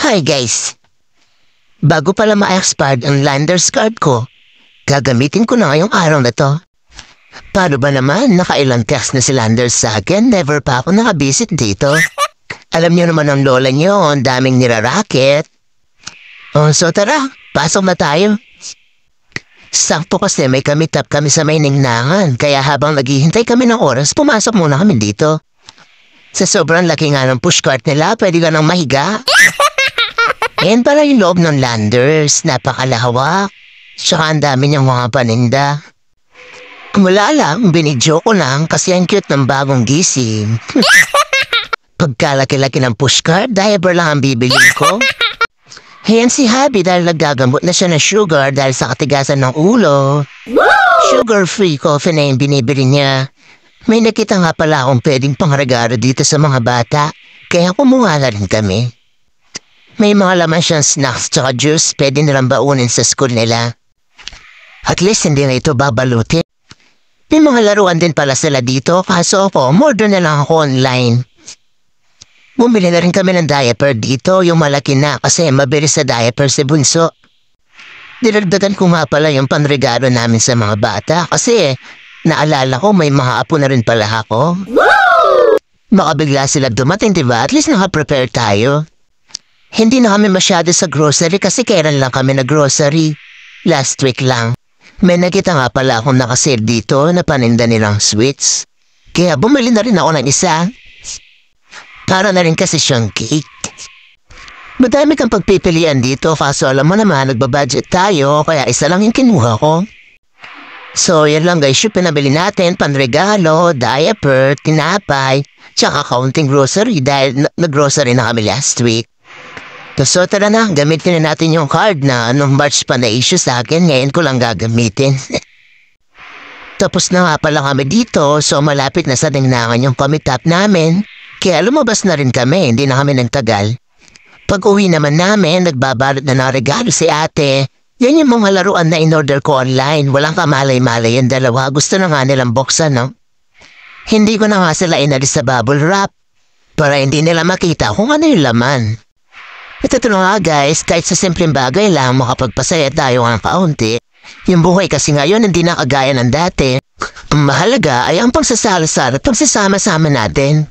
Hi guys! Bago pala ma-expire ang Landers card ko, gagamitin ko na ngayong araw na to. Paano ba naman? Nakailang text na si Landers sa akin, never pa ako nakabisit dito. Alam niyo naman ang lola niyo, ang daming niraraket. So tara, pasok na tayo. Sakto kasi may kami-tap kami sa may ningnangan, kaya habang naghihintay kami ng oras, pumasok muna kami dito. Sa sobrang laki nga ng pushcart nila, pwede ka nang mahiga. Yan pala yung loob ng Landers, napakalawak. Tsaka ang dami niyang mga paninda. Wala lang, binidyo ko lang kasi ang cute ng bagong gising. Pagkalaki-laki ng pushcart, diaper lang ang bibilin ko. Ayan si Happy dahil nagagamot na siya ng sugar dahil sa katigasan ng ulo. Sugar-free coffee na yung binibili niya. May nakita nga pala akong pwedeng pangregalo dito sa mga bata, kaya kumuha na rin kami. May mga laman siyang snacks tsaka juice, pwede nilang baunin sa school nila. At least hindi na ito babalutin. May mga laruan din pala sila dito, kaso ako, order na lang ako online. Bumili na rin kami ng diaper dito, yung malaki na kasi mabilis sa diaper si Bunso. Dinagdagan ko nga pala yung panregalo namin sa mga bata kasi naalala ko may mga apo na rin pala ako. Makabigla sila dumating, diba? At least nakaprepare tayo. Hindi na kami masyado sa grocery kasi kailan lang kami na-grocery. Last week lang. May nakita nga pala akong nakasale dito na paninda nilang sweets. Kaya bumili na rin ako ng isa. Para na rin kasi siyang cake. Madami kang pagpipilian dito kaso alam mo naman nagbabudget tayo kaya isa lang yung kinuha ko. So yan lang guys yung pinabili natin, panregalo, diaper, tinapay, tsaka kaunting grocery dahil nag-grocery na kami last week. So tara na, gamitin na natin yung card na anong March pa na issue sa akin, ngayon ko lang gagamitin. Tapos na nga pala kami dito, so malapit na sa ningnangan yung kami-tap namin. Kaya lumabas na rin kami, hindi na kami nagtagal. Pag uwi naman namin, nagbabalot na ng regalo si ate. Yan yung mga laruan na in-order ko online, walang kamalay-malay yung dalawa, gusto na nga nilang buksan, no? Hindi ko na nga sila inalis sa bubble wrap, para hindi nila makita kung ano yung laman. Ito na nga guys, kahit sa simpleng bagay lang makapagpasaya tayo ng kaunti. Yung buhay kasi ngayon hindi na kagaya ng dati. Ang mahalaga ay ang pagsasalo-salo at pagsasama-sama natin.